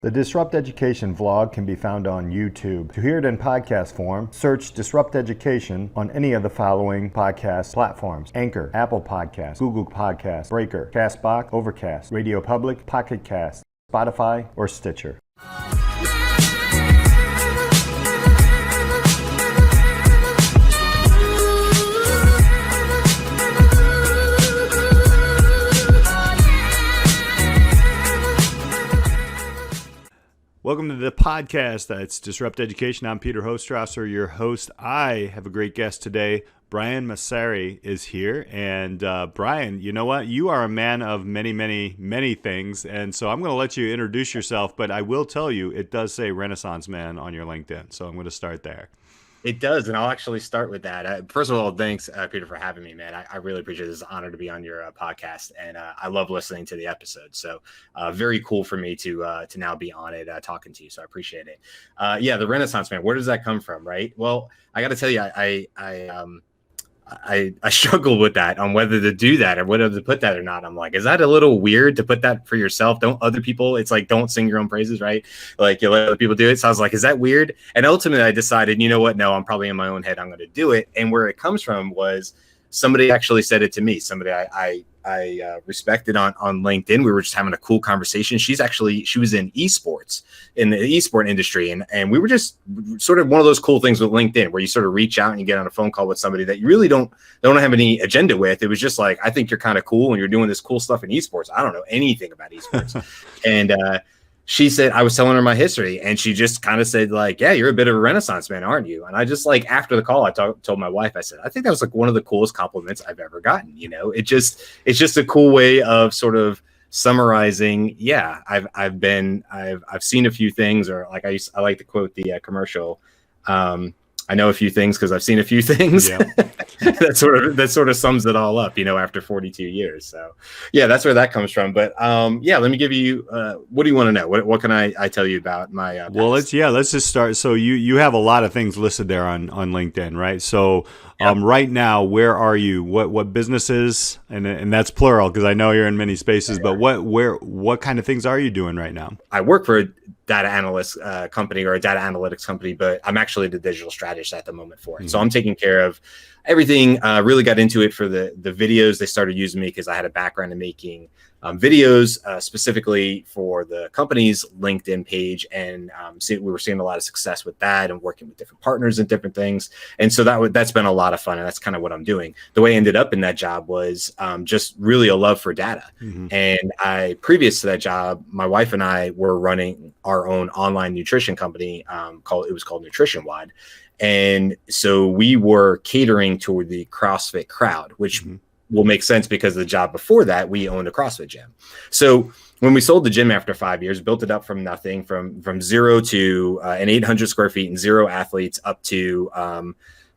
The Disrupt Education vlog can be found on YouTube. To hear it in podcast form, search Disrupt Education on any of the following podcast platforms: Anchor, Apple Podcasts, Google Podcasts, Breaker, Castbox, Overcast, Radio Public, Pocket Cast, Spotify, or Stitcher. Welcome to the podcast. That's Disrupt Education. I'm Peter Hostrasser, your host. I have a great guest today. Brian Maucere is here. And Brian, you know what? You are a man of many things. And so I'm going to let you introduce yourself. But I will tell you, it does say Renaissance Man on your LinkedIn. So I'm going to start there. It does, and I'll actually start with that. First of all, thanks, Peter, for having me, man. I really appreciate it. It's an honor to be on your podcast, and I love listening to the episode. So very cool for me to now be on it talking to you, so I appreciate it. Yeah, the Renaissance Man, where does that come from, right? Well, I got to tell you, I struggled with that on whether to do that or whether to put that or not. I'm like, is that a little weird to put that for yourself? Don't other people, it's like, don't sing your own praises, right? Like you let other people do it. So I was like, is that weird? And ultimately I decided, you know what? No, I'm probably in my own head. I'm going to do it. And where it comes from was somebody actually said it to me. Somebody I respected on LinkedIn. We were just having a cool conversation. She was in esports, in the esport industry. And we were just sort of one of those cool things with LinkedIn where you sort of reach out and you get on a phone call with somebody that you really don't have any agenda with. It was just like, I think you're kind of cool and you're doing this cool stuff in esports. I don't know anything about esports. And, she said, I was telling her my history, and she just kind of said, like, yeah, you're a bit of a Renaissance man, aren't you? And I just, like, after the call, I told my wife, I said, I think that was like one of the coolest compliments I've ever gotten. You know, it's just a cool way of sort of summarizing. Yeah, I've seen a few things, or like I like to quote the commercial. I know a few things because I've seen a few things. Yeah. that sort of sums it all up, you know, after 42 years. So yeah, that's where that comes from. But yeah, let me give you, what do you want to know? What can I tell you about my past? Well, let's just start. So you have a lot of things listed there on LinkedIn, right? So right now, where are you? What businesses, and that's plural because I know you're in many spaces, but what kind of things are you doing right now? I work for a data analyst company or a data analytics company, but I'm actually the digital strategist at the moment for it. Mm-hmm. So I'm taking care of everything. Really got into it for the videos. They started using me because I had a background in making videos specifically for the company's LinkedIn page. And we were seeing a lot of success with that and working with different partners and different things. And so that's been a lot of fun. And that's kind of what I'm doing. The way I ended up in that job was just really a love for data. Mm-hmm. And previous to that job, my wife and I were running our own online nutrition company called Nutrition Wide. And so we were catering to the CrossFit crowd, which will make sense because the job before that, we owned a CrossFit gym. So when we sold the gym after 5 years, built it up from nothing, from zero to an 800 square feet and 0 athletes up to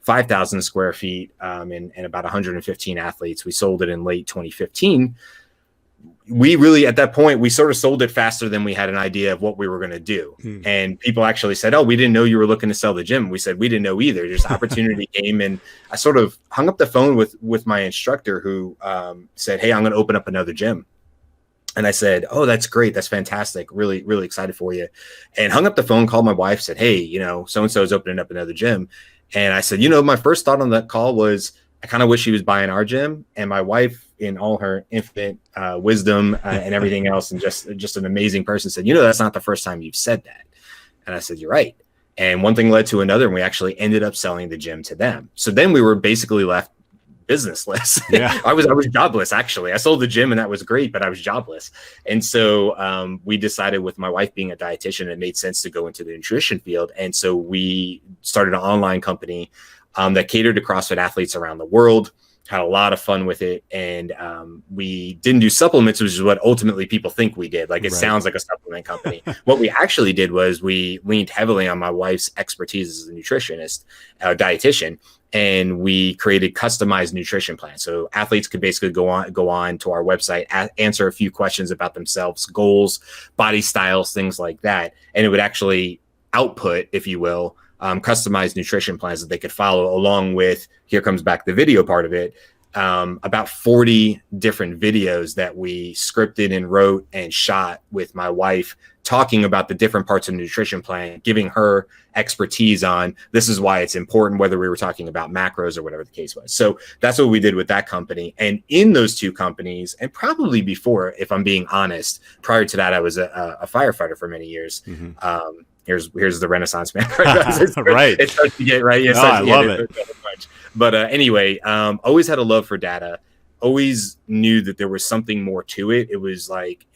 5,000 square feet and about 115 athletes. We sold it in late 2015. We really, at that point, we sort of sold it faster than we had an idea of what we were going to do. And people actually said, oh, we didn't know you were looking to sell the gym. We said, we didn't know either. Just opportunity came. And I sort of hung up the phone with my instructor who said, hey, I'm going to open up another gym. And I said, oh, that's great. That's fantastic. Really, really excited for you. And hung up the phone, called my wife, said, hey, you know, so-and-so is opening up another gym. And I said, you know, my first thought on that call was, I kind of wish she was buying our gym. And my wife, in all her infinite wisdom and everything else, and just an amazing person, said, you know, that's not the first time you've said that. And I said, you're right. And one thing led to another, and we actually ended up selling the gym to them. So then we were basically left businessless. Yeah. I was jobless, actually. I sold the gym and that was great, but I was jobless. And so we decided, with my wife being a dietitian, it made sense to go into the nutrition field. And so we started an online company that catered to CrossFit athletes around the world. Had a lot of fun with it. And we didn't do supplements, which is what ultimately people think we did. Like, it sounds like a supplement company. What we actually did was we leaned heavily on my wife's expertise as a nutritionist, dietitian, and we created customized nutrition plans. So athletes could basically go on to our website, answer a few questions about themselves, goals, body styles, things like that. And it would actually output, if you will, customized nutrition plans that they could follow, along with, here comes back the video part of it, about 40 different videos that we scripted and wrote and shot with my wife, talking about the different parts of the nutrition plan, giving her expertise on this is why it's important, whether we were talking about macros or whatever the case was. So that's what we did with that company. And in those two companies, and probably before, if I'm being honest, prior to that, I was a firefighter for many years. Here's the Renaissance man. Right. It starts to get right. I love it. But anyway, always had a love for data. Always knew that there was something more to it. It was like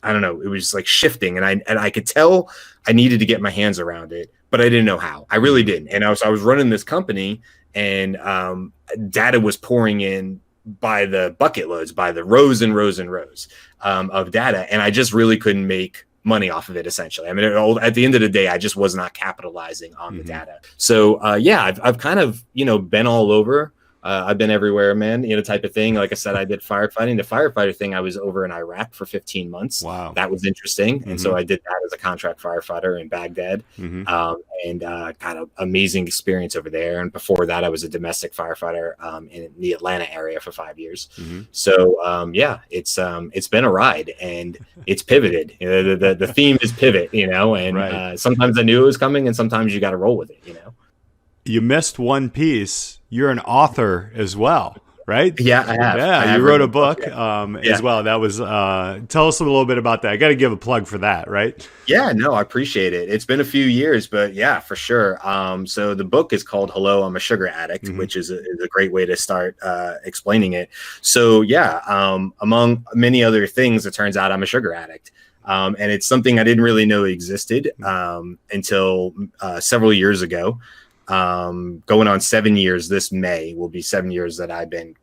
I don't know. It was like shifting, and I could tell I needed to get my hands around it, but I didn't know how. I really didn't. And I was running this company, and data was pouring in by the bucket loads, by the rows and rows and rows of data, and I just really couldn't make money off of it. Essentially, I mean, at the end of the day, I just was not capitalizing on the data. So I've kind of been all over. I've been everywhere, man, type of thing. Like I said, I did firefighting. The firefighter thing, I was over in Iraq for 15 months. Wow. That was interesting. And so I did that as a contract firefighter in Baghdad, and got an amazing experience over there. And before that, I was a domestic firefighter in the Atlanta area for 5 years. So it's been a ride, and it's pivoted. The theme is pivot, and sometimes I knew it was coming, and sometimes you got to roll with it, You missed one piece. You're an author as well, right? Yeah, I have. Yeah, you wrote a book as well. That was tell us a little bit about that. I got to give a plug for that, right? Yeah, no, I appreciate it. It's been a few years, but yeah, for sure. So the book is called "Hello, I'm a Sugar Addict," which is a great way to start explaining it. So yeah, among many other things, it turns out I'm a sugar addict. And it's something I didn't really know existed until several years ago. Going on 7 years. This May will be 7 years that I've been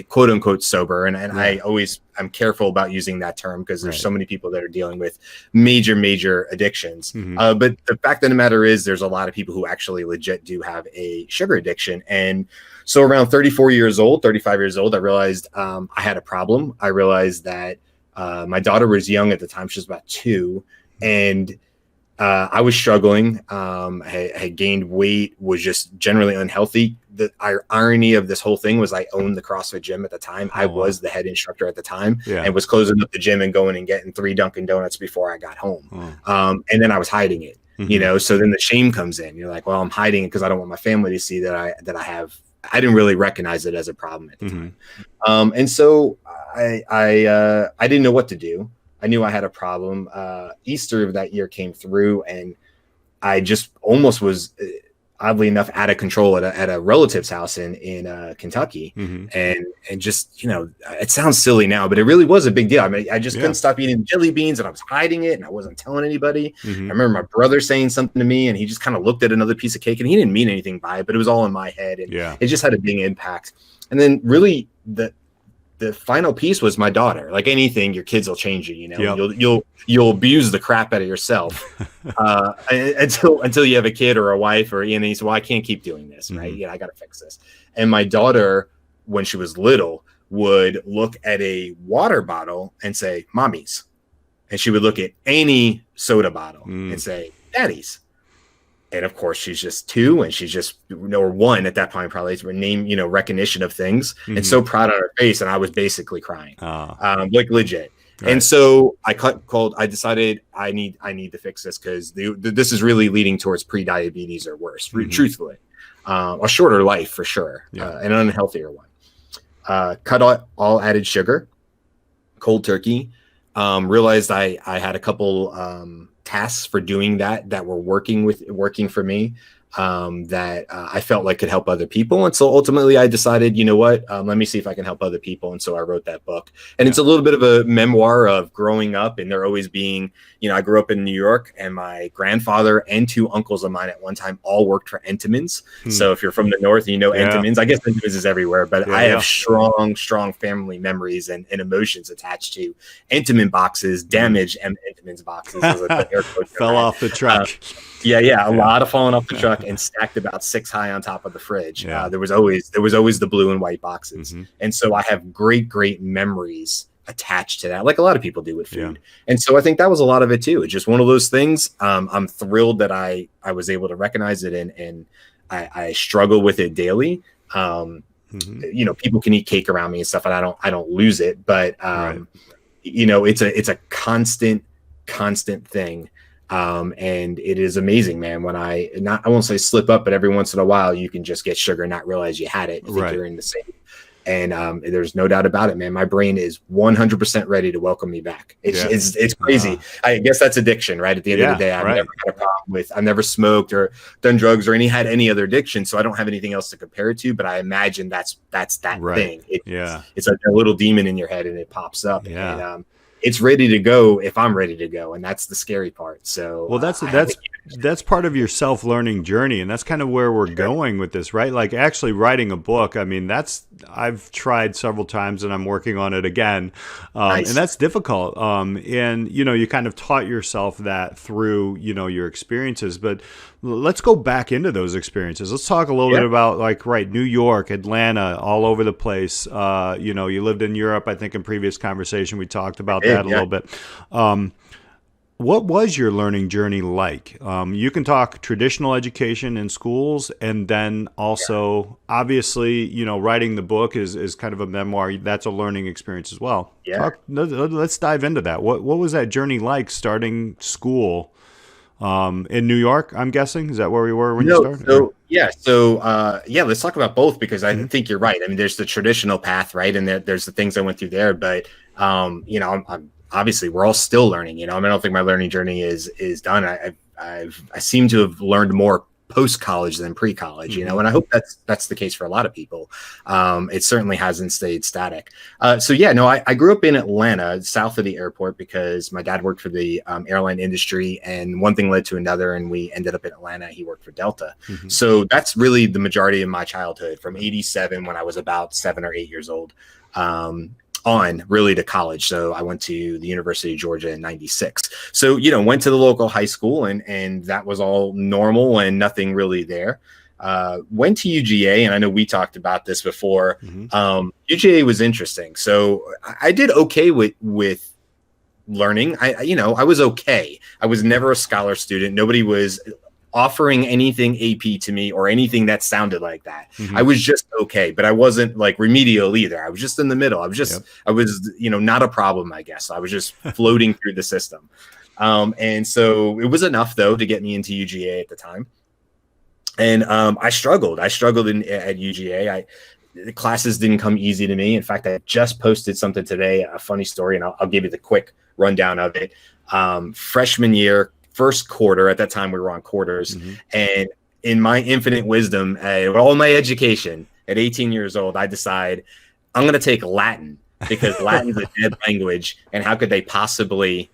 quote unquote sober. And I'm careful about using that term because there's so many people that are dealing with major addictions. But the fact of the matter is there's a lot of people who actually legit do have a sugar addiction. And so around 35 years old, I realized I had a problem. I realized that my daughter was young at the time. She was about 2. And I was struggling. I had gained weight, was just generally unhealthy. The irony of this whole thing was I owned the CrossFit gym at the time. I was the head instructor at the time and was closing up the gym and going and getting 3 Dunkin' Donuts before I got home. And then I was hiding it, so then the shame comes in. You're like, well, I'm hiding it because I don't want my family to see that I have. I didn't really recognize it as a problem at the time. And so I didn't know what to do. I knew I had a problem. Easter of that year came through, and I just almost was, oddly enough, out of control at a relative's house in Kentucky. And just, it sounds silly now, but it really was a big deal. I mean, I just couldn't stop eating jelly beans, and I was hiding it, and I wasn't telling anybody. I remember my brother saying something to me, and he just kind of looked at another piece of cake, and he didn't mean anything by it, but it was all in my head, and it just had a big impact. And then really the final piece was my daughter. Like anything, your kids will change you. You'll abuse the crap out of yourself until you have a kid or a wife, or you say, well, I can't keep doing this, right? Yeah, I got to fix this. And my daughter, when she was little, would look at a water bottle and say, "Mommy's," and she would look at any soda bottle and say, "Daddy's." And of course, she's just 2, and she's just, or 1 at that point, probably name, recognition of things, and so proud on her face. And I was basically crying, like legit. Right. And so I decided I need to fix this because this is really leading towards pre-diabetes or worse, truthfully, a shorter life for sure, and an unhealthier one. Cut out all added sugar, cold turkey. Realized I had a couple tasks for doing that were working for me, that I felt like could help other people. And so ultimately I decided, let me see if I can help other people. And so I wrote that book, and it's a little bit of a memoir of growing up, and there always being, I grew up in New York, and my grandfather and 2 uncles of mine at one time all worked for Entenmann's. So if you're from the North, Entenmann's, I guess Entenmann's is everywhere, but I have strong family memories and emotions attached to Entenmann boxes, damaged Entenmann's boxes. Fell off the truck. A lot of falling off the truck and stacked about 6 high on top of the fridge. There was always the blue and white boxes. And so I have great memories attached to that, like a lot of people do with food. And so I think that was a lot of it too. It's just one of those things. I'm thrilled that I was able to recognize it, and I struggle with it daily. people can eat cake around me and stuff, and I don't lose it. But it's a constant thing. And it is amazing, man. When I won't say slip up, but every once in a while you can just get sugar and not realize you had it. You think you're in the same. And there's no doubt about it, man. My brain is 100% ready to welcome me back. It's crazy. I guess that's addiction, right? At the end of the day, I've never had a problem I've never smoked or done drugs or had any other addiction, so I don't have anything else to compare it to. But I imagine that's that thing. It's like a little demon in your head, and it pops up. Yeah. And, it's ready to go if I'm ready to go, and that's the scary part. So, well, that's part of your self-learning journey, and that's kind of where we're going with this, right? Like actually writing a book. I mean, I've tried several times, and I'm working on it again, and that's difficult. And you kind of taught yourself that through your experiences. But let's go back into those experiences. Let's talk a little bit about New York, Atlanta, all over the place. You lived in Europe. I think in previous conversation we talked about that a little bit. What was your learning journey like? You can talk traditional education in schools, and then also, obviously, writing the book is kind of a memoir. That's a learning experience as well. Yeah. Let's dive into that. What was that journey like starting school in New York? I'm guessing, is that where we were when you started? Let's talk about both, because I think you're right. I mean, there's the traditional path, right, and there's the things I went through there, but I'm obviously we're all still learning. I don't think my learning journey is done. I seem to have learned more post-college than pre-college, and I hope that's the case for a lot of people. It certainly hasn't stayed static. I grew up in Atlanta, south of the airport, because my dad worked for the airline industry, and one thing led to another, and we ended up in Atlanta. He worked for Delta. So that's really the majority of my childhood, from 87, when I was about 7 or 8 years old, on really to college. So I went to the University of Georgia in 96. So, went to the local high school, and that was all normal and nothing really there. Went to UGA, and I know we talked about this before. UGA was interesting. So I did okay with learning. I was okay. I was never a scholar student. Nobody was offering anything AP to me or anything that sounded like that. I was just okay, but I wasn't like remedial either. I was just in the middle. I was not a problem, I guess. I was just floating through the system. And so it was enough, though, to get me into UGA at the time. And I struggled at UGA. The classes didn't come easy to me. In fact, I just posted something today, a funny story, and I'll give you the quick rundown of it. Freshman year, first quarter, at that time we were on quarters, and in my infinite wisdom, with all my education, at 18 years old, I decide I'm going to take Latin, because Latin's a dead language, and how could this possibly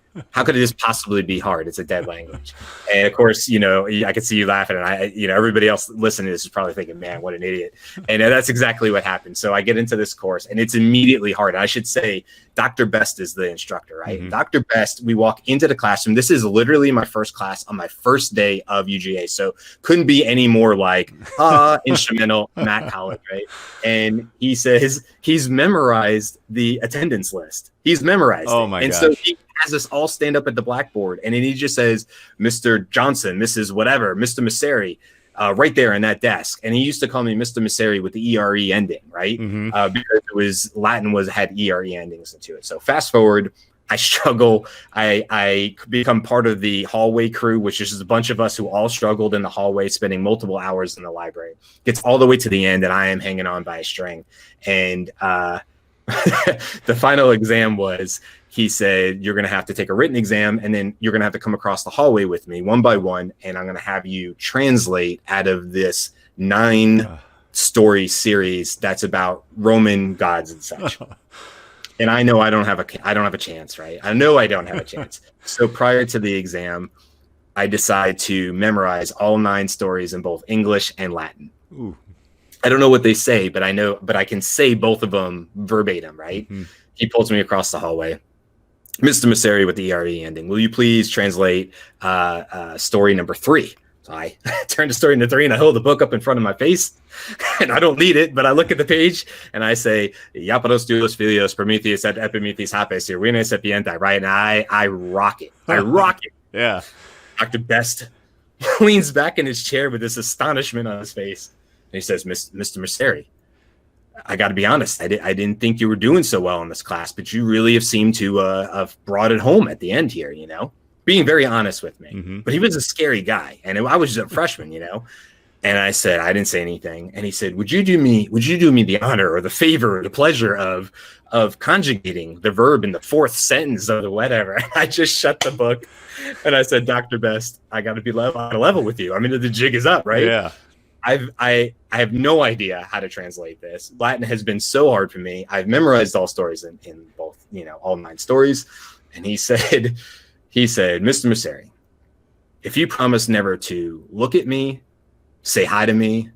be hard? It's a dead language. And of course, I could see you laughing, and everybody else listening to this is probably thinking, man, what an idiot. And that's exactly what happened. So I get into this course, and it's immediately hard. I should say Dr. Best is the instructor, right? Dr. Best, we walk into the classroom. This is literally my first class on my first day of UGA. So couldn't be any more like instrumental Matt College, right? And he says he's memorized the attendance list. He's memorized it. My gosh. So he has us all stand up at the blackboard, and then he just says, Mr. Johnson, Mrs. whatever, Mr. Maucere, right there in that desk. And he used to call me Mr. Maucere with the ERE ending, right? Because it was Latin had ERE endings into it. So fast forward, I struggle. I become part of the hallway crew, which is just a bunch of us who all struggled in the hallway, spending multiple hours in the library. Gets all the way to the end, and I am hanging on by a string. And the final exam was, he said, you're going to have to take a written exam, and then you're going to have to come across the hallway with me one by one, and I'm going to have you translate out of this 9-story series that's about Roman gods and such. And I know I don't have a chance, right? I know I don't have a chance. So prior to the exam, I decide to memorize all 9 stories in both English and Latin. Ooh. I don't know what they say, but I can say both of them verbatim, right? He pulls me across the hallway. Mr. Maucere with the ERE ending, will you please translate story number 3? So I turn to story number 3, and I hold the book up in front of my face, and I don't need it, but I look at the page and I say, Iaparos doulos filios Prometheus et Epimetheus hapes irene sapienti, right? And I rock it. Yeah. Dr. Best leans back in his chair with this astonishment on his face. And he says, Mr. Maucere, I got to be honest, I didn't think you were doing so well in this class, but you really have seemed to have brought it home at the end here, being very honest with me. Mm-hmm. But he was a scary guy, and I was just a freshman, And I said, I didn't say anything. And he said, would you do me the honor or the favor or the pleasure of conjugating the verb in the fourth sentence of the whatever? I just shut the book and I said, Dr. Best, I got to be on a level with you. I mean, the jig is up, right? Yeah. I have no idea how to translate this. Latin has been so hard for me. I've memorized all stories in both, all 9 stories. And he said, Mr. Maucere, if you promise never to look at me, say hi to me,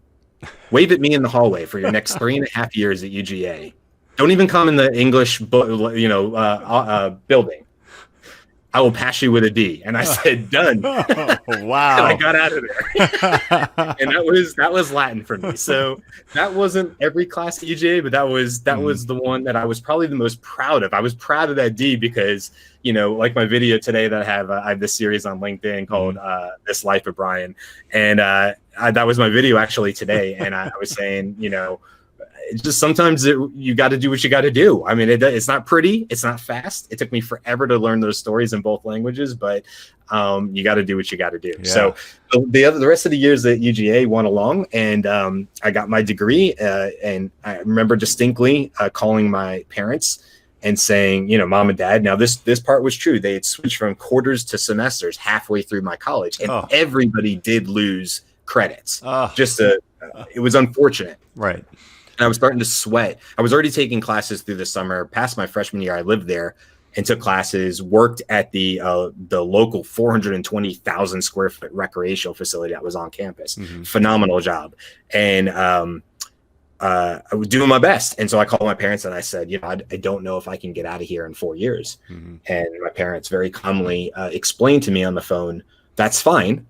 wave at me in the hallway for your next 3.5 years at UGA, don't even come in the English, building. I will pass you with a D. And I said, done. Wow. And I got out of there. And that was Latin for me. So that wasn't every class at UGA, but that was the one that I was probably the most proud of. I was proud of that D because, like my video today that I have this series on LinkedIn called This Life of Brian. And that was my video actually today. And I was saying, just sometimes you got to do what you got to do. I mean, it's not pretty. It's not fast. It took me forever to learn those stories in both languages, but you got to do what you got to do. Yeah. So the rest of the years at UGA went along, and I got my degree. And I remember distinctly calling my parents and saying, Mom and Dad, now this part was true. They had switched from quarters to semesters halfway through my college, and everybody did lose credits. It was unfortunate. Right. And I was starting to sweat. I was already taking classes through the summer. Past my freshman year, I lived there and took classes, worked at the local 420,000 square foot recreational facility that was on campus. Mm-hmm. Phenomenal job. And I was doing my best. And so I called my parents and I said, I don't know if I can get out of here in 4 years. Mm-hmm. And my parents very calmly explained to me on the phone, that's fine.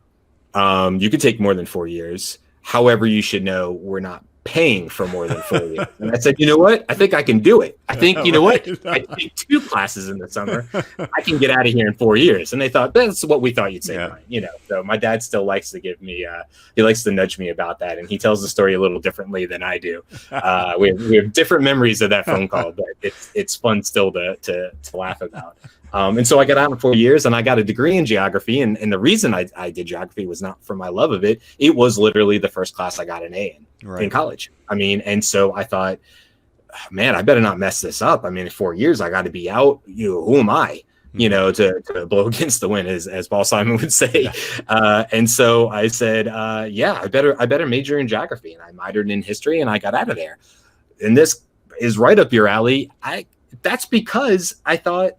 You could take more than 4 years. However, you should know we're not paying for more than 4 years. And I said, you know what? I think I can do it. I think, what? I take 2 classes in the summer. I can get out of here in 4 years. And they thought, that's what we thought you'd say. Yeah. So my dad still likes to give me, he likes to nudge me about that. And he tells the story a little differently than I do. We have different memories of that phone call, but it's fun still to laugh about. And so I got out in 4 years and I got a degree in geography. And the reason I did geography was not for my love of it. It was literally the first class I got an A in college. I mean, and so I thought, man, I better not mess this up. I mean, in 4 years, I got to be out. Who am I? To blow against the wind, as Paul Simon would say. And so I said, I better major in geography. And I minored in history and I got out of there. And this is right up your alley. That's because I thought,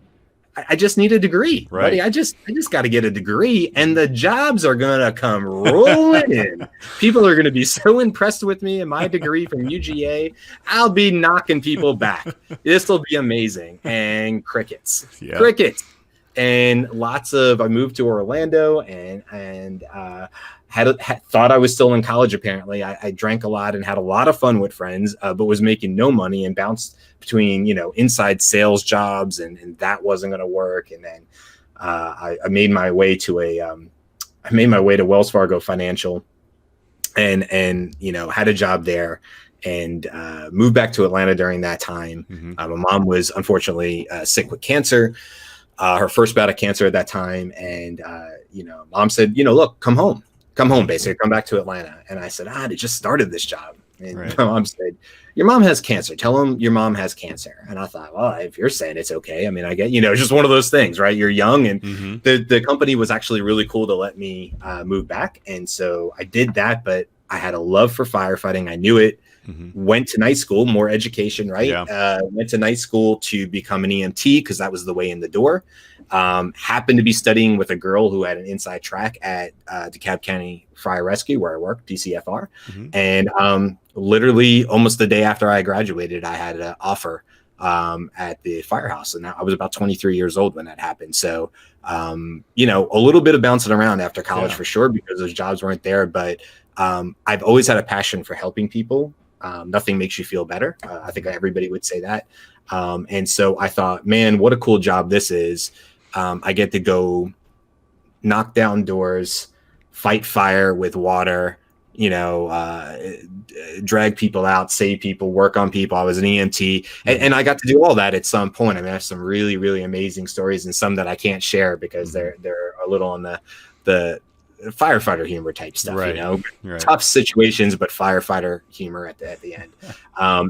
I just need a degree, right? Buddy. I just got to get a degree, and the jobs are gonna come rolling in. People are gonna be so impressed with me and my degree from UGA. I'll be knocking people back. This will be amazing. And crickets. And I moved to Orlando and thought I was still in college. Apparently, I drank a lot and had a lot of fun with friends, but was making no money and bounced between inside sales jobs, and that wasn't going to work. And then I made my way to Wells Fargo Financial, and had a job there, and moved back to Atlanta during that time. Mm-hmm. My mom was unfortunately sick with cancer. Her first bout of cancer at that time. And, Mom said, look, come home, basically come back to Atlanta. And I said, they just started this job. And my mom said, your mom has cancer. Tell them your mom has cancer. And I thought, well, if you're saying it's okay. I mean, I get, just one of those things, right? You're young. And the company was actually really cool to let me move back. And so I did that, but I had a love for firefighting. I knew it. Went to night school, more education, right? Yeah. Went to night school to become an EMT because that was the way in the door. Happened to be studying with a girl who had an inside track at DeKalb County Fire Rescue, where I worked, DCFR. And literally almost the day after I graduated, I had an offer at the firehouse. And I was about 23 years old when that happened. So, a little bit of bouncing around after college for sure, because those jobs weren't there. But I've always had a passion for helping people. Nothing makes you feel better. I think everybody would say that. And so I thought, man, what a cool job this is. I get to go knock down doors, fight fire with water, drag people out, save people, work on people. I was an EMT, and I got to do all that at some point. I mean, I have some really, really amazing stories, and some that I can't share because they're a little on the firefighter humor type stuff, right. Tough situations, but firefighter humor at the end.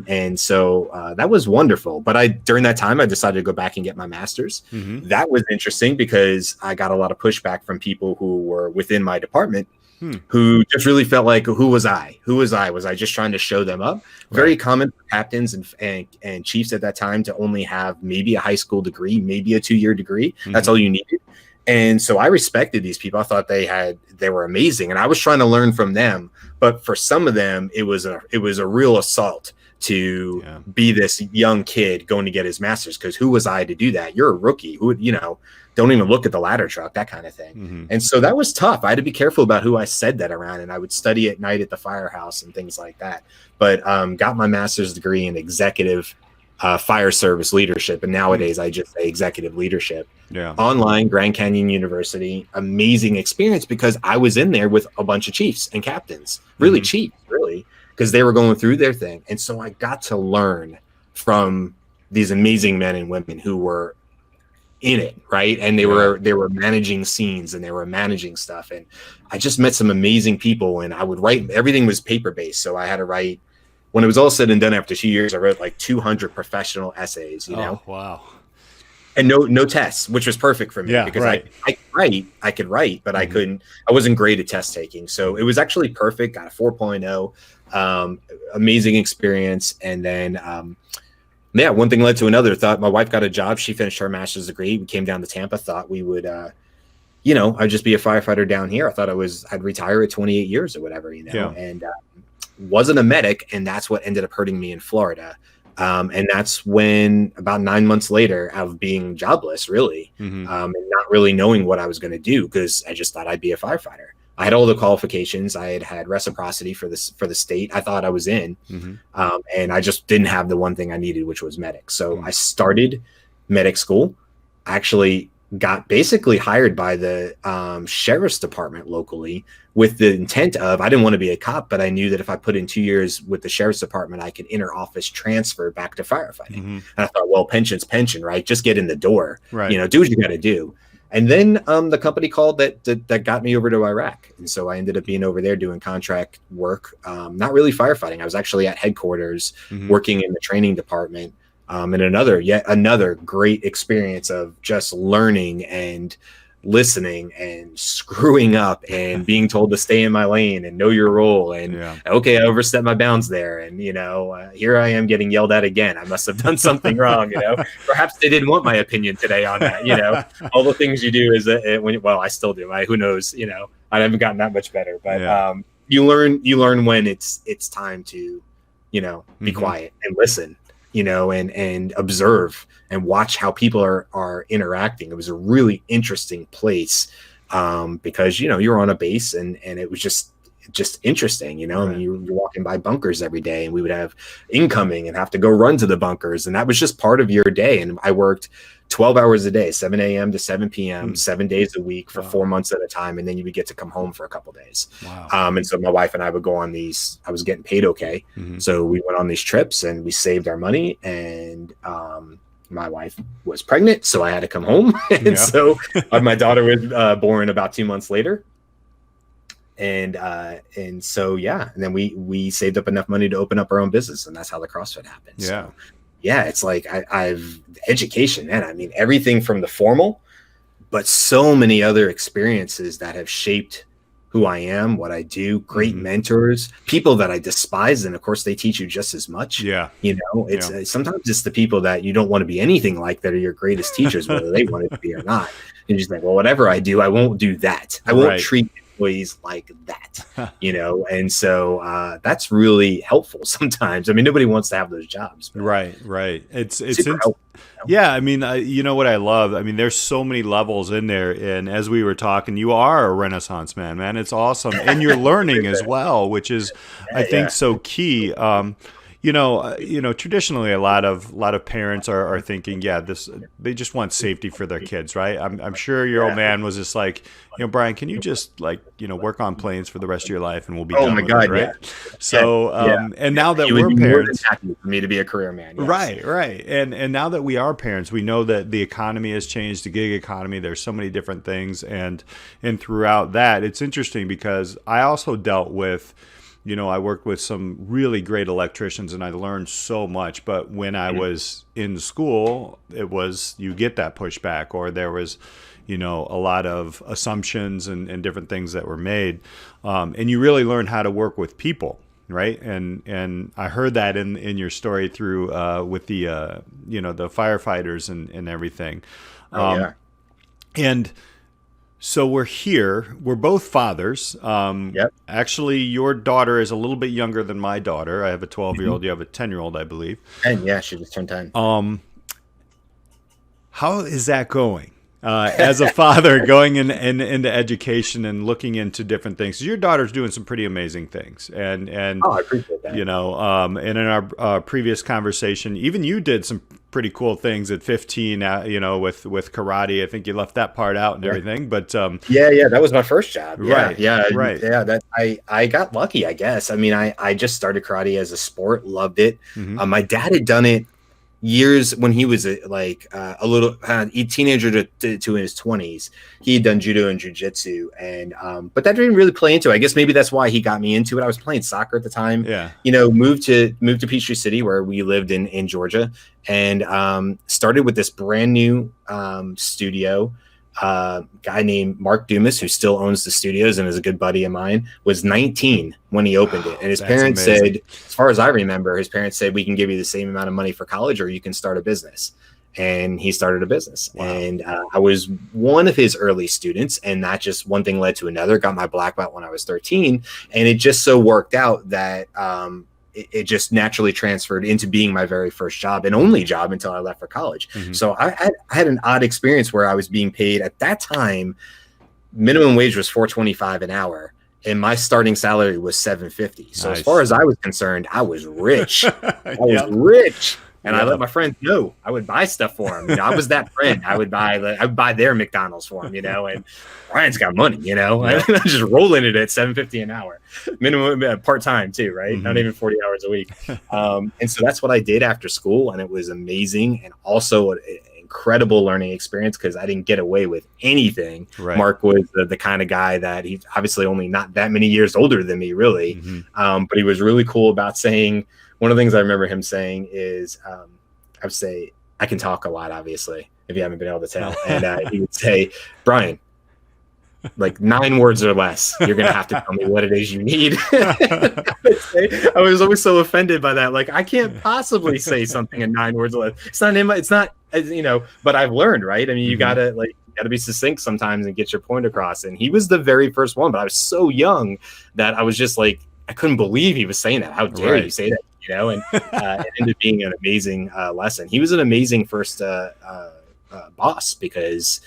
And so that was wonderful. But during that time, I decided to go back and get my master's. That was interesting because I got a lot of pushback from people who were within my department who just really felt like, who was I? Was I just trying to show them up? Right. Very common for captains and chiefs at that time to only have maybe a high school degree, maybe a 2-year degree. That's all you needed. And so I respected these people. I thought they were amazing, and I was trying to learn from them. But for some of them, it was a real assault to be this young kid going to get his master's. Because who was I to do that? You're a rookie. Who don't even look at the ladder truck, that kind of thing. And so that was tough. I had to be careful about who I said that around, and I would study at night at the firehouse and things like that. But got my master's degree in executive fire service leadership, and nowadays I just say executive leadership. Online, Grand Canyon University. Amazing experience because I was in there with a bunch of chiefs and captains, really chiefs, really, because they were going through their thing. And so I got to learn from these amazing men and women who were in it, right? And they were managing scenes, and they were managing stuff, and I just met some amazing people. And I would write, everything was paper based, so I had to write. When it was all said and done, after 2 years, I wrote like 200 professional essays, Oh, wow. And no tests, which was perfect for me because I could write, but I wasn't great at test taking. So it was actually perfect. Got a 4.0, amazing experience. And then, one thing led to another. Thought my wife got a job. She finished her master's degree. We came down to Tampa, thought we would, I'd just be a firefighter down here. I thought I'd retire at 28 years or whatever, and, wasn't a medic, and that's what ended up hurting me in Florida. And that's when, about 9 months later, of being jobless, really, and not really knowing what I was going to do, because I just thought I'd be a firefighter. I had all the qualifications. I had reciprocity for the state. I thought I was in, and I just didn't have the one thing I needed, which was medic. So I started medic school. Actually got basically hired by the sheriff's department locally with the intent of, I didn't want to be a cop, but I knew that if I put in 2 years with the sheriff's department, I could inter-office transfer back to firefighting. And I thought, well, pension's pension, right? Just get in the door, right? Do what you got to do. And then the company called that got me over to Iraq. And so I ended up being over there doing contract work, not really firefighting. I was actually at headquarters working in the training department. And yet another great experience of just learning and listening and screwing up and being told to stay in my lane and know your role. And okay, I overstepped my bounds there. And, here I am getting yelled at again. I must have done something wrong. Perhaps they didn't want my opinion today on that. All the things you do is I still do. Who knows? I haven't gotten that much better, but you learn when it's time to, be quiet and listen. And observe and watch how people are interacting. It was a really interesting place because, you're on a base and it was just interesting, I mean, you're walking by bunkers every day, and we would have incoming and have to go run to the bunkers. And that was just part of your day. And I worked 12 hours a day, 7 a.m. to 7 p.m., 7 days a week for 4 months at a time. And then you would get to come home for a couple of days. Wow. And so my wife and I would go on these, I was getting paid okay. So we went on these trips and we saved our money, and my wife was pregnant, so I had to come home. And so my daughter was born about 2 months later. And so, and then we saved up enough money to open up our own business, and that's how the CrossFit happened. So, it's like I've education, man. I mean, everything from the formal, but so many other experiences that have shaped who I am, what I do, great mentors, people that I despise. And of course they teach you just as much. It's sometimes it's the people that you don't want to be anything like that are your greatest teachers, whether they want it to be or not. And you're just like, well, whatever I do, I won't do that. I won't treat employees like that, and so that's really helpful sometimes. I mean, nobody wants to have those jobs. Right. It's helpful, I mean, what I love, I mean, there's so many levels in there. And as we were talking, you are a Renaissance man. It's awesome. And you're learning as well, which is, I think, so key. traditionally a lot of parents are thinking, yeah, they just want safety for their kids, right? I'm sure your old man was just like, Brian, can you just like, work on planes for the rest of your life and we'll be Oh done my with God, it, right? yeah. So, and now that He would we're be more than parents, happy for me to be a career man. Yes. right. And now that we are parents, we know that the economy has changed, the gig economy. There's so many different things, and throughout that, it's interesting because I also dealt with, I worked with some really great electricians, and I learned so much. But when I was in school, it was you get that pushback, or there was, a lot of assumptions and different things that were made, and you really learn how to work with people. Right. And I heard that in your story through with the, the firefighters and everything. And so we're here. We're both fathers. Yep. Actually, your daughter is a little bit younger than my daughter. I have a 12-year-old. You have a 10-year-old, I believe. And yeah, she just turned 10. How is that going? As a father, going into education and looking into different things. Your daughter's doing some pretty amazing things, and I appreciate that. and in our previous conversation, even you did some pretty cool things at 15. With karate. I think you left that part out and everything, but yeah, that was my first job. Right, right. That I got lucky, I guess. I mean, I just started karate as a sport, loved it. Mm-hmm. My dad had done it years when he was a little teenager to in his 20s. He had done judo and jiu-jitsu, and but that didn't really play into it. I guess maybe that's why he got me into it. I was playing soccer at the time. Moved to Peachtree City, where we lived in Georgia, and started with this brand new studio. Guy named Mark Dumas, who still owns the studios and is a good buddy of mine, was 19 when he opened it. And his parents said, as far as I remember, his parents said, we can give you the same amount of money for college, or you can start a business. And he started a business. Wow. And I was one of his early students, and that just one thing led to another. Got my black belt when I was 13. And it just so worked out that it just naturally transferred into being my very first job and only job until I left for college. Mm-hmm. So I had an odd experience where I was being paid at that time. Minimum wage was $4.25 an hour, and my starting salary was $7.50. So As far as I was concerned, I was rich. I was rich. And I let my friends know I would buy stuff for them. I was that friend. I would buy their McDonald's for them, and Brian's got money, I just roll in it at $7.50 an hour, minimum part-time too, right? Mm-hmm. Not even 40 hours a week. And so that's what I did after school. And it was amazing. And also an incredible learning experience, because I didn't get away with anything. Right. Mark was the kind of guy that he's obviously only not that many years older than me, really. Mm-hmm. But he was really cool about saying, one of the things I remember him saying is, I would say, I can talk a lot, obviously, if you haven't been able to tell. And he would say, Brian, like 9 words or less, you're going to have to tell me what it is you need. I was always so offended by that. Like, I can't possibly say something in 9 words or less. It's not, but I've learned, right? I mean, you gotta be succinct sometimes and get your point across. And he was the very first one, but I was so young that I was just like, I couldn't believe he was saying that. How dare you say that? And it ended up being an amazing lesson. He was an amazing first boss, because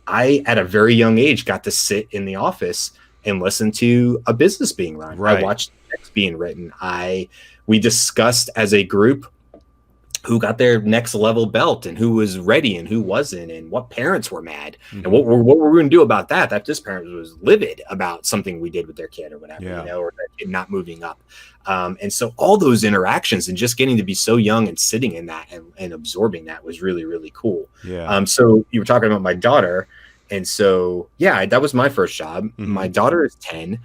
I, at a very young age, got to sit in the office and listen to a business being run. Right. I watched checks being written. We discussed as a group who got their next level belt and who was ready and who wasn't, and what parents were mad, mm-hmm. and what were we going to do about that this parent was livid about something we did with their kid or whatever, or their kid not moving up. And so all those interactions and just getting to be so young and sitting in that and absorbing that was really, really cool. Yeah. So you were talking about my daughter. And so, that was my first job. Mm-hmm. My daughter is 10.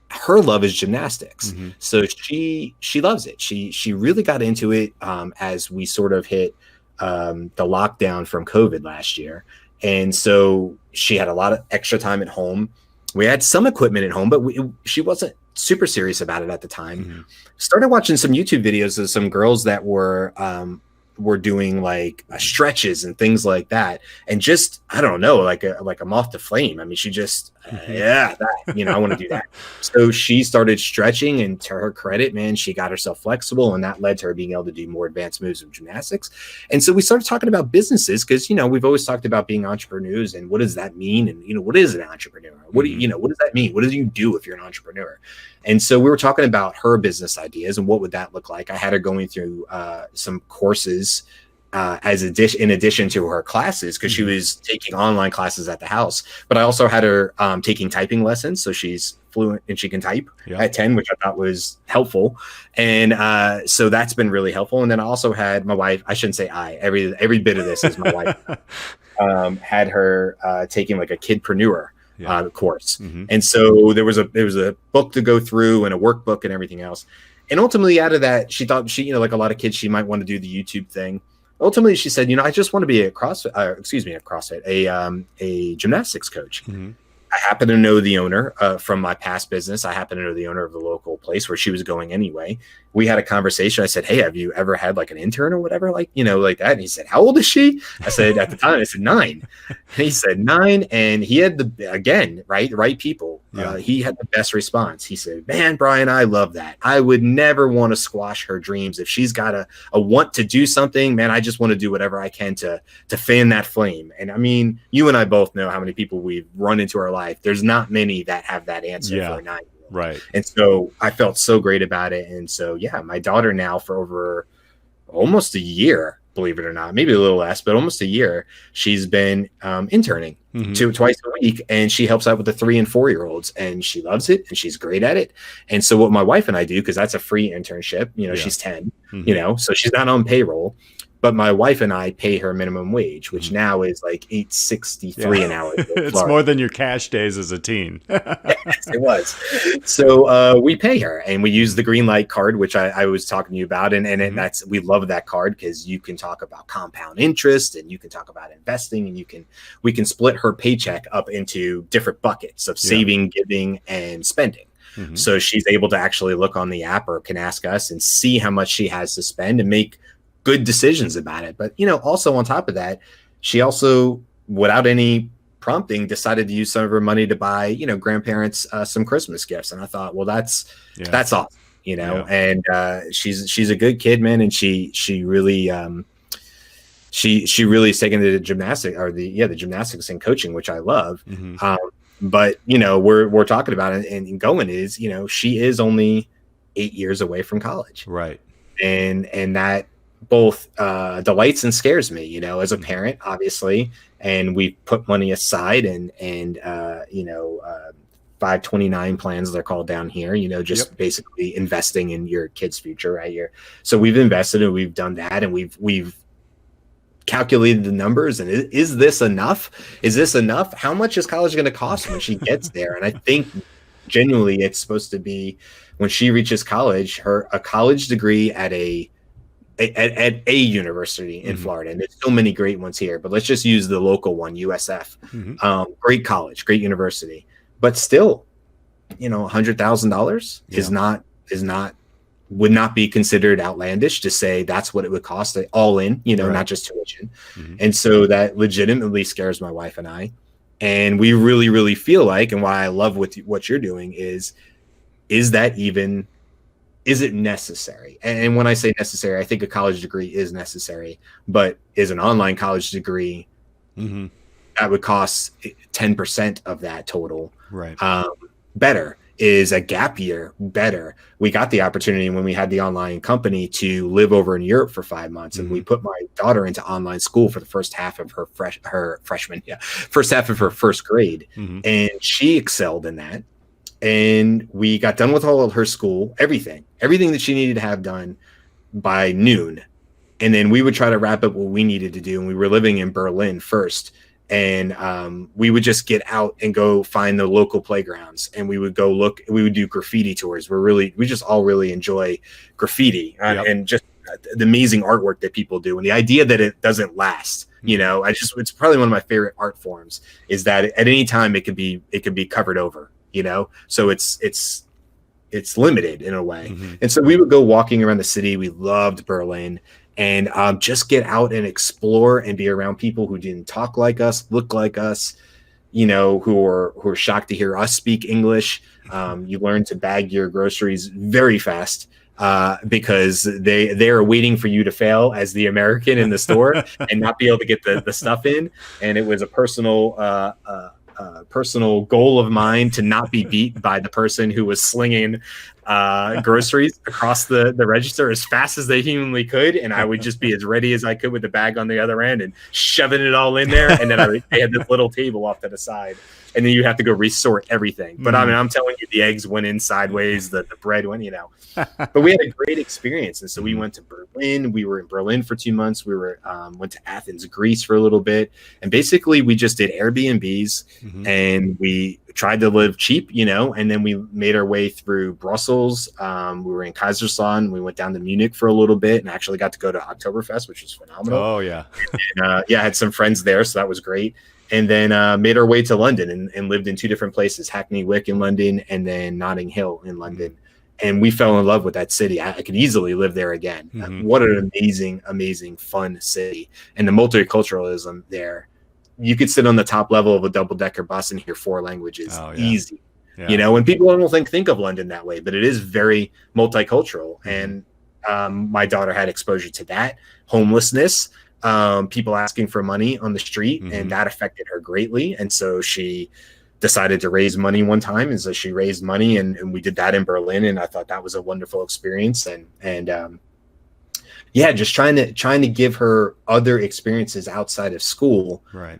Her love is gymnastics. Mm-hmm. So she loves it. She really got into it as we sort of hit the lockdown from COVID last year. And so she had a lot of extra time at home. We had some equipment at home, but she wasn't super serious about it at the time. Mm-hmm. Started watching some YouTube videos of some girls that were were doing like stretches and things like that, and just I don't know, like a moth to flame. I mean, she just I want to do that. So she started stretching, and to her credit, man, she got herself flexible, and that led to her being able to do more advanced moves of gymnastics. And so we started talking about businesses because we've always talked about being entrepreneurs and what does that mean, and what is an entrepreneur? What do what does that mean? What do you do if you're an entrepreneur? And so we were talking about her business ideas and what would that look like. I had her going through some courses in addition to her classes, because she was taking online classes at the house. But I also had her taking typing lessons, so she's fluent and she can type at 10, which I thought was helpful. And so that's been really helpful. And then I also had my wife. I shouldn't say every bit of this is my wife. Had her taking like a kidpreneur course. And so there was a book to go through and a workbook and everything else. And ultimately out of that, she thought like a lot of kids, she might want to do the YouTube thing. Ultimately, she said, I just want to be a gymnastics coach. I happen to know the owner from my past business. I happen to know the owner of the local place where she was going anyway. We had a conversation. I said, hey, have you ever had like an intern or whatever, like that? And he said, how old is she? I said, at the time, I said 9. And he said 9. And he had the right people. He had the best response. He said, man, Brian, I love that. I would never want to squash her dreams. If she's got a want to do something, man, I just want to do whatever I can to fan that flame. And I mean, you and I both know how many people we've run into our life. There's not many that have that answer for a 9. Right. And so I felt so great about it. And so, my daughter now for over almost a year, believe it or not, maybe a little less, but almost a year, she's been interning twice a week. And she helps out with the 3 and 4-year-olds, and she loves it and she's great at it. And so what my wife and I do, because that's a free internship, she's 10, so she's not on payroll. But my wife and I pay her minimum wage, which now is like $8.63 an hour. It's more than your cash days as a teen. Yes, it was. So we pay her, and we use the green light card, which I was talking to you about. And we love that card because you can talk about compound interest, and you can talk about investing, and we can split her paycheck up into different buckets of saving, giving, and spending. So she's able to actually look on the app, or can ask us and see how much she has to spend and make good decisions about it. But also on top of that, she also, without any prompting, decided to use some of her money to buy grandparents some Christmas gifts. And I thought, well, that's awesome, and she's a good kid, man. And she really she really is taken to the gymnastics, or the gymnastics and coaching, which I love. But we're talking about it, and going is she is only 8 years away from college, right? And that both delights and scares me, as a parent, obviously. And we put money aside, and 529 plans, they're called down here, basically investing in your kid's future right here. So we've invested, and we've done that, and we've calculated the numbers. And is this enough? How much is college going to cost when she gets there? And I think genuinely it's supposed to be, when she reaches college, a college degree at a university in Florida. And there's so many great ones here, but let's just use the local one, USF. Great college, great university, but still, $100,000 would not be considered outlandish to say that's what it would cost, all in, not just tuition. And so that legitimately scares my wife and I. And we really, really feel like, and why I love what you're doing is it necessary? And when I say necessary, I think a college degree is necessary, but is an online college degree that would cost 10% of that total, right? Better? Is a gap year better? We got the opportunity when we had the online company to live over in Europe for 5 months, and we put my daughter into online school for the first half of her first half of her first grade, and she excelled in that. And we got done with all of her school, everything that she needed to have done by noon. And then we would try to wrap up what we needed to do. And we were living in Berlin first. And we would just get out and go find the local playgrounds. And we would go look, we would do graffiti tours. We just all really enjoy graffiti and just the amazing artwork that people do. And the idea that it doesn't last, it's probably one of my favorite art forms, is that at any time it could be covered over. So it's limited in a way. And so we would go walking around the city. We loved Berlin, and just get out and explore and be around people who didn't talk like us, look like us, who are shocked to hear us speak English. You learn to bag your groceries very fast because they are waiting for you to fail as the American in the store and not be able to get the stuff in. And it was a personal goal of mine to not be beat by the person who was slinging groceries across the register as fast as they humanly could, and I would just be as ready as I could with the bag on the other end and shoving it all in there. And then I had this little table off to the side, and then you have to go resort everything. But I mean, I'm telling you, the eggs went in sideways, the bread went, But we had a great experience, and so we went to Berlin. We were in Berlin for 2 months. We were went to Athens, Greece for a little bit, and basically we just did Airbnbs, and we tried to live cheap, and then we made our way through Brussels. We were in Kaiserslautern. We went down to Munich for a little bit and actually got to go to Oktoberfest, which was phenomenal. Oh, yeah. And, I had some friends there, so that was great. And then made our way to London and lived in 2 different places, Hackney Wick in London and then Notting Hill in London. And we fell in love with that city. I could easily live there again. What an amazing, amazing, fun city. And the multiculturalism there. You could sit on the top level of a double-decker bus and hear 4 languages easy. Yeah. And people don't think of London that way, but it is very multicultural. And my daughter had exposure to that, homelessness, people asking for money on the street, and that affected her greatly. And so she decided to raise money one time, and so she raised money, and we did that in Berlin, and I thought that was a wonderful experience. And just trying to give her other experiences outside of school, right?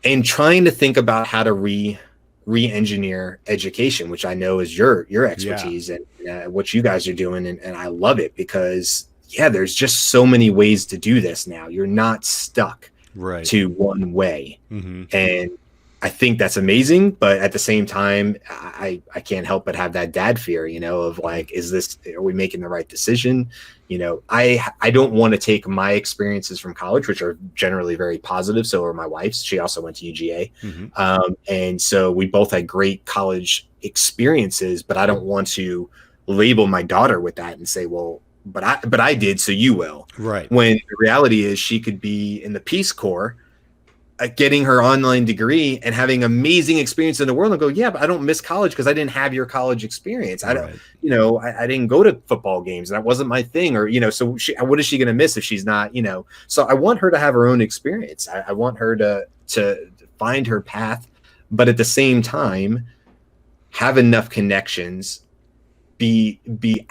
And trying to think about how to re-engineer education, which I know is your expertise and what you guys are doing, and I love it because there's just so many ways to do this now. You're not stuck to one way, and I think that's amazing. But at the same time, I can't help but have that dad fear, of like, are we making the right decision? I don't want to take my experiences from college, which are generally very positive. So are my wife's. She also went to UGA. And so we both had great college experiences, but I don't want to label my daughter with that and say, well, but I did, so you will. Right. When the reality is she could be in the Peace Corps, getting her online degree and having amazing experience in the world, and go, but I don't miss college because I didn't have your college experience. I don't, I didn't go to football games. That wasn't my thing. Or, so what is she going to miss if she's not, so I want her to have her own experience. I want her to find her path, but at the same time, have enough connections, be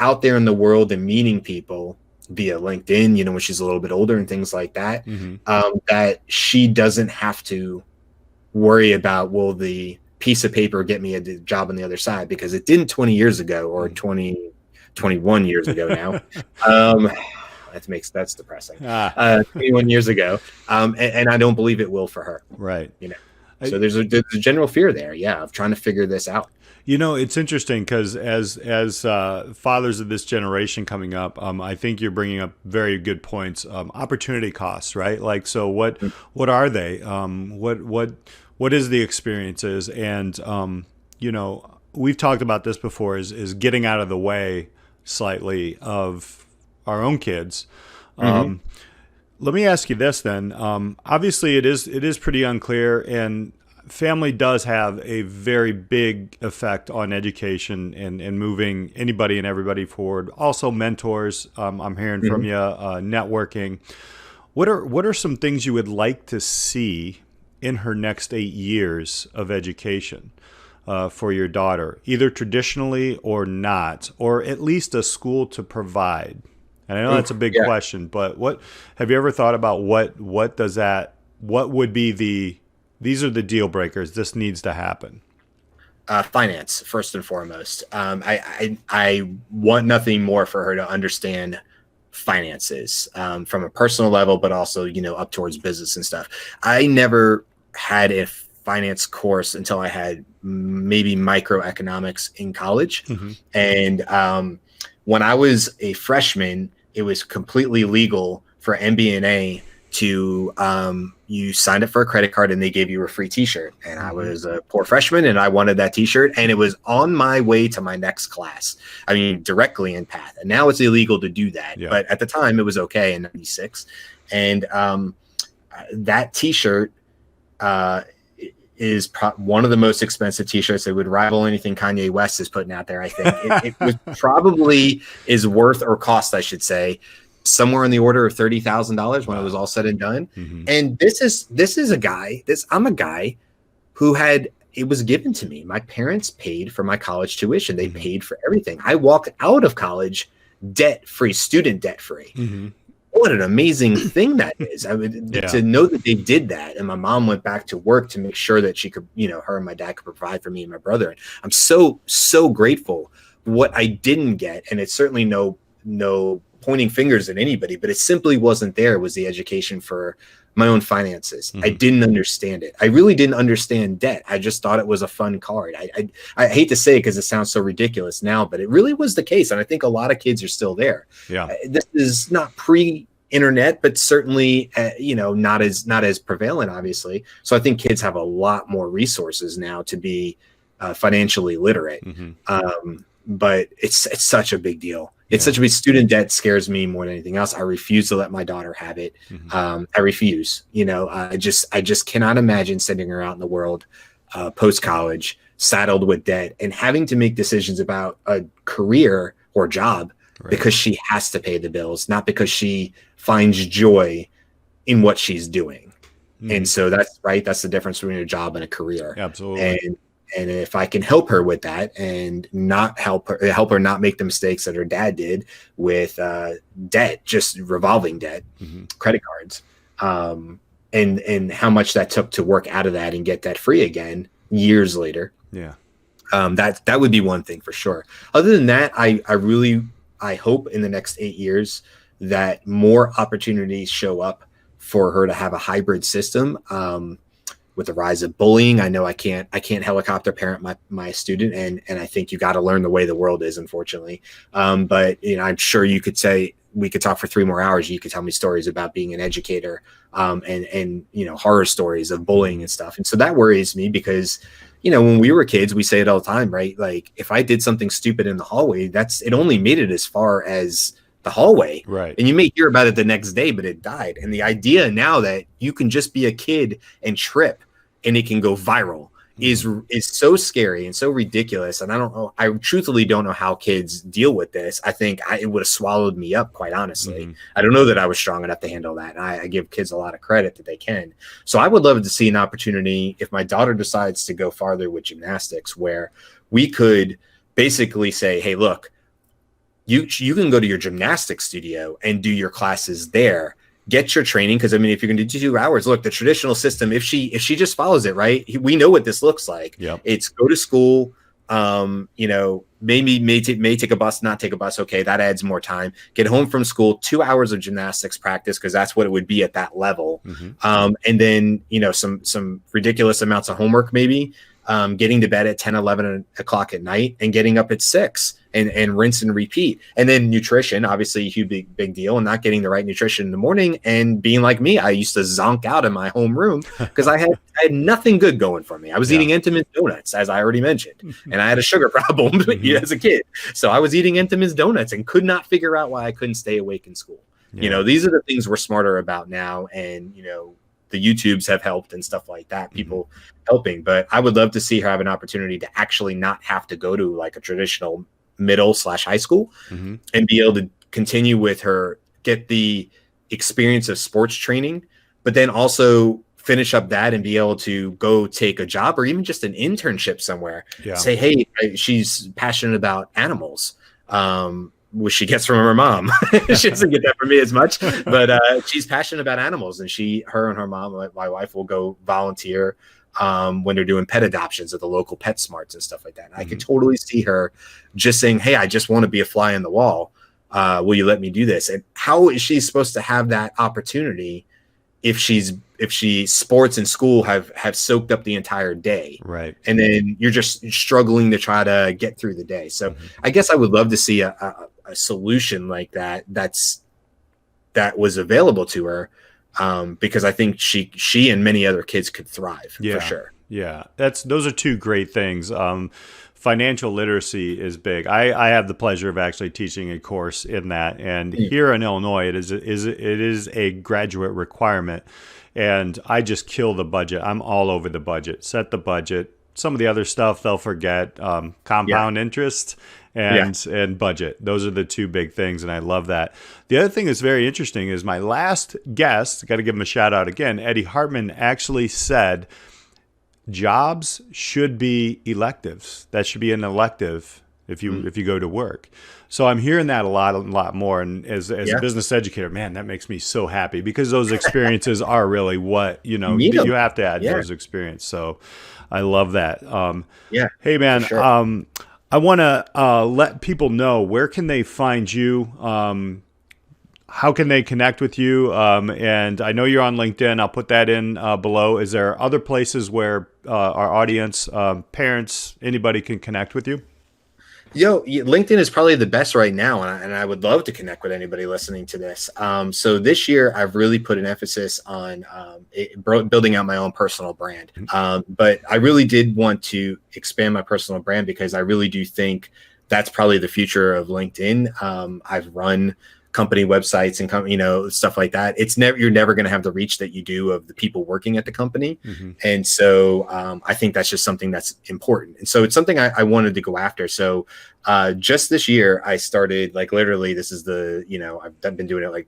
out there in the world and meeting people via LinkedIn, when she's a little bit older and things like that, that she doesn't have to worry about, will the piece of paper get me a job on the other side? Because it didn't 20 years ago or 21 years ago now. That's depressing. 21 years ago. And I don't believe it will for her. Right. So there's a general fear there. of trying to figure this out. It's interesting because as fathers of this generation coming up, I think you're bringing up very good points. Opportunity costs, right? Like, so what are they? What is the experiences? And we've talked about this before. Is getting out of the way slightly of our own kids. Let me ask you this then. Obviously, it is pretty unclear, and family does have a very big effect on education and moving anybody and everybody forward. Also, mentors. I'm hearing from you. Networking. What are some things you would like to see in her next 8 years of education for your daughter, either traditionally or not, or at least a school to provide? And I know that's a big question, but what have you ever thought about? What would be these are the deal breakers. This needs to happen. Finance, first and foremost. I want nothing more for her to understand finances from a personal level, but also, up towards business and stuff. I never had a finance course until I had maybe microeconomics in college. And when I was a freshman, it was completely legal for MBNA to you signed up for a credit card and they gave you a free t-shirt, and I was a poor freshman and I wanted that t-shirt, and it was on my way to my next class. I mean, directly in path. And now it's illegal to do that. Yeah. But at the time it was okay in 96. And that t-shirt is one of the most expensive t-shirts. It would rival anything Kanye West is putting out there. I think it was probably is worth, or cost, I should say, somewhere in the order of $30,000 when it was all said and done. And this is a guy, I'm a guy who it was given to me. My parents paid for my college tuition. They paid for everything. I walked out of college debt-free, student debt-free. What an amazing thing that is. I mean, to know that they did that. And my mom went back to work to make sure that she could, her and my dad could provide for me and my brother. And I'm so, so grateful. What I didn't get, and it's certainly no pointing fingers at anybody, but it simply wasn't there, was the education for my own finances. I didn't understand it. I really didn't understand debt. I just thought it was a fun card. I hate to say it because it sounds so ridiculous now, but it really was the case. And I think a lot of kids are still there. This is not pre-internet, but certainly, not as prevalent, obviously. So I think kids have a lot more resources now to be financially literate. But it's such a big deal. It's such a big, student debt scares me more than anything else. I refuse to let my daughter have it. I refuse. I just cannot imagine sending her out in the world post college, saddled with debt, and having to make decisions about a career or job because she has to pay the bills, not because she finds joy in what she's doing. And so that's the difference between a job and a career. Absolutely. And if I can help her with that and not help her not make the mistakes that her dad did with debt, just revolving debt, credit cards, and how much that took to work out of that and get debt free again years later. That would be one thing for sure. Other than that, I hope in the next 8 years that more opportunities show up for her to have a hybrid system. With the rise of bullying, I know I can't helicopter parent my student, and I think you got to learn the way the world is, unfortunately. But I'm sure we could talk for 3 more hours. You could tell me stories about being an educator, and horror stories of bullying and stuff. And so that worries me because, when we were kids, we say it all the time, right? Like, if I did something stupid in the hallway, it only made it as far as the hallway, right? And you may hear about it the next day, but it died. And the idea now that you can just be a kid and trip and it can go viral is so scary and so ridiculous. And I truthfully don't know how kids deal with this. I think it would have swallowed me up, quite honestly. I don't know that I was strong enough to handle that. And I give kids a lot of credit that they can. So I would love to see an opportunity, if my daughter decides to go farther with gymnastics, where we could basically say, hey, look, you can go to your gymnastics studio and do your classes there, get your training. Because if you're going to do 2 hours, look, the traditional system, if she just follows it right, we know what this looks like. It's go to school, maybe may take a bus, not take a bus. Okay, that adds more time. Get home from school, 2 hours of gymnastics practice, because that's what it would be at that level. And then some ridiculous amounts of homework, maybe getting to bed at 10, 11 o'clock at night and getting up at 6 and rinse and repeat. And then nutrition, obviously a huge big deal, and not getting the right nutrition in the morning and being like me. I used to zonk out in my home room because I had nothing good going for me. I was eating Entenmann's donuts, as I already mentioned, and I had a sugar problem as a kid. So I was eating Entenmann's donuts and could not figure out why I couldn't stay awake in school. These are the things we're smarter about now. And, the YouTubes have helped and stuff like that, people helping. But I would love to see her have an opportunity to actually not have to go to like a traditional middle/high school and be able to continue with her, get the experience of sports training, but then also finish up that and be able to go take a job or even just an internship somewhere. Say, hey, she's passionate about animals. Which she gets from her mom. She doesn't get that from me as much, but she's passionate about animals, and her and her mom, my wife, will go volunteer when they're doing pet adoptions at the local pet smarts and stuff like that. And I can totally see her just saying, hey, I just want to be a fly on the wall. Will you let me do this? And how is she supposed to have that opportunity if sports and school have soaked up the entire day, right? And then you're just struggling to try to get through the day. So I guess I would love to see a solution like that was available to her, because I think she and many other kids could thrive for sure. Yeah, those are two great things. Financial literacy is big. I have the pleasure of actually teaching a course in that, and here in Illinois, it is a graduate requirement, and I just kill the budget. I'm all over the budget. Set the budget. Some of the other stuff they'll forget. Compound interest and budget. Those are the two big things, and I love that. The other thing that's very interesting is my last guest. Got to give him a shout out again. Eddie Hartman actually said, jobs should be electives. That should be an elective if you go to work. So I'm hearing that a lot more. And as a business educator, man, that makes me so happy, because those experiences are really what you have to add those experiences. So I love that. Hey man, sure. I want to let people know, where can they find you? How can they connect with you? And I know you're on LinkedIn. I'll put that in below. Is there other places where our audience, parents, anybody can connect with you? LinkedIn is probably the best right now, and I would love to connect with anybody listening to this. So this year, I've really put an emphasis on building out my own personal brand. But I really did want to expand my personal brand, because I really do think that's probably the future of LinkedIn. I've run company websites and stuff like that. You're never going to have the reach that you do of the people working at the company. And so I think that's just something that's important. And so it's something I wanted to go after. So just this year I started, like, literally, this is I've been doing it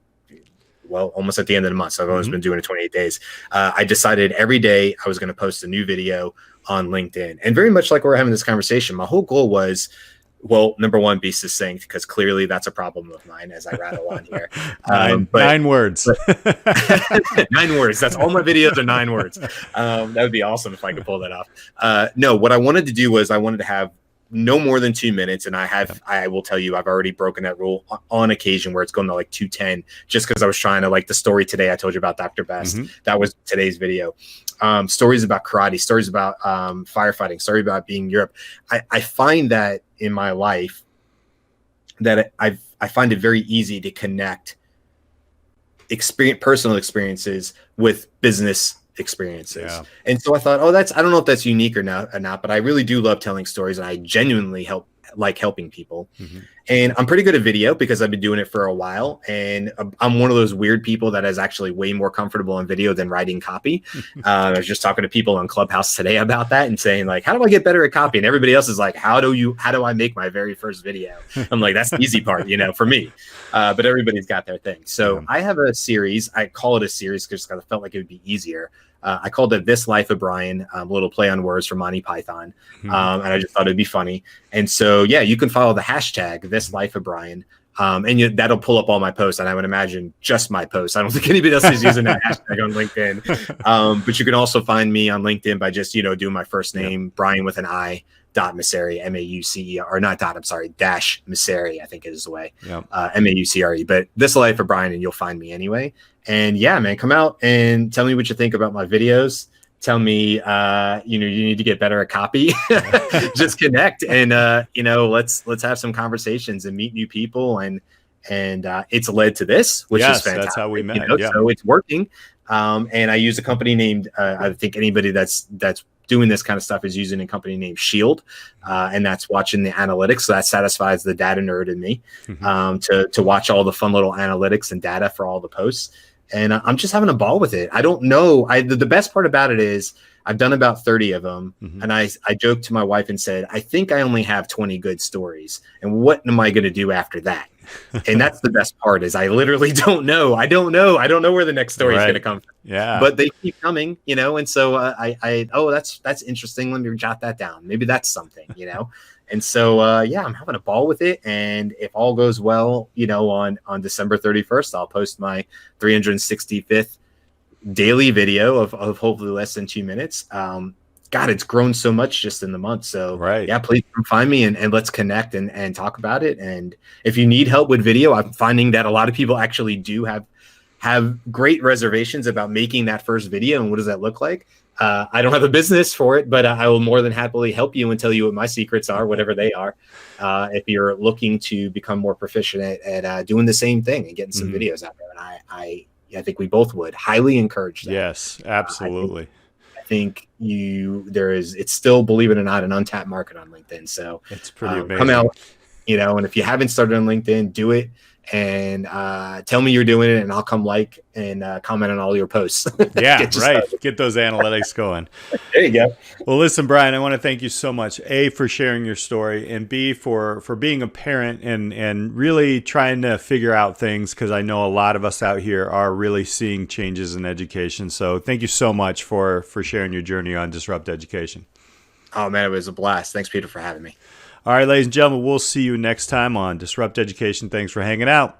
almost at the end of the month. So I've always been doing it 28 days. I decided every day I was going to post a new video on LinkedIn, and very much like we're having this conversation, my whole goal was, well, number one, be succinct, because clearly that's a problem of mine as I rattle on here. 9 words. 9 words. That's all my videos are 9 words. That would be awesome if I could pull that off. No, what I wanted to do was I wanted to have no more than 2 minutes. And I will tell you, I've already broken that rule on occasion, where it's going to 2:10, just because I was trying to, like the story today I told you about Dr. Best. That was today's video. Stories about karate, stories about firefighting, stories about being in Europe. I find that in my life that I find it very easy to connect personal experiences with business experiences. And so I thought, I don't know if that's unique or not, but I really do love telling stories, and I genuinely like helping people. And I'm pretty good at video, because I've been doing it for a while, and I'm one of those weird people that is actually way more comfortable in video than writing copy. I was just talking to people on Clubhouse today about that, and saying, like, how do I get better at copy? And everybody else is like, how do I make my very first video? I'm like, that's the easy part, for me. But everybody's got their thing. So I have a series. I call it a series because I felt like it would be easier. I called it This Life of Brian, a little play on words from Monty Python. And I just thought it'd be funny. And so, you can follow the hashtag This Life of Brian. And that'll pull up all my posts. And I would imagine just my posts. I don't think anybody else is using that hashtag on LinkedIn. But you can also find me on LinkedIn by just, doing my first name, Brian with an I, Maucere, Maucer, or not dot, I'm sorry, dash Maucere, I think is the way. Maucre. But This Life of Brian, and you'll find me anyway. And man, come out and tell me what you think about my videos. Tell me, you need to get better at copy. Just connect, and let's have some conversations and meet new people. And it's led to this, which is fantastic. That's how we met. So it's working. And I use a company named, I think anybody that's doing this kind of stuff is using a company named Shield, and that's watching the analytics. So that satisfies the data nerd in me, to watch all the fun little analytics and data for all the posts. And I'm just having a ball with it. I don't know. The best part about it is I've done about 30 of them. And I joked to my wife and said, I think I only have 20 good stories. And what am I going to do after that? And that's the best part, is I literally don't know. I don't know where the next story is going to come from. But they keep coming, and so that's interesting. Let me jot that down. Maybe that's something, And so, I'm having a ball with it. And if all goes well, on December 31st, I'll post my 365th daily video of hopefully less than 2 minutes. God, it's grown so much just in the month. So please come find me and let's connect and talk about it. And if you need help with video, I'm finding that a lot of people actually do have great reservations about making that first video. And what does that look like? I don't have a business for it, but I will more than happily help you and tell you what my secrets are, whatever they are. If you're looking to become more proficient at doing the same thing and getting some videos out there. And I think we both would highly encourage that. Yes, absolutely. I think it's still, believe it or not, an untapped market on LinkedIn. So it's pretty amazing. Come out, and if you haven't started on LinkedIn, do it. And tell me you're doing it, and I'll come and comment on all your posts. Yeah, right. Get those analytics going. There you go. Well, listen, Brian, I want to thank you so much, A, for sharing your story, and B, for being a parent and really trying to figure out things, because I know a lot of us out here are really seeing changes in education. So thank you so much for sharing your journey on Disrupt Education. Oh, man, it was a blast. Thanks, Peter, for having me. All right, ladies and gentlemen, we'll see you next time on Disrupt Education. Thanks for hanging out.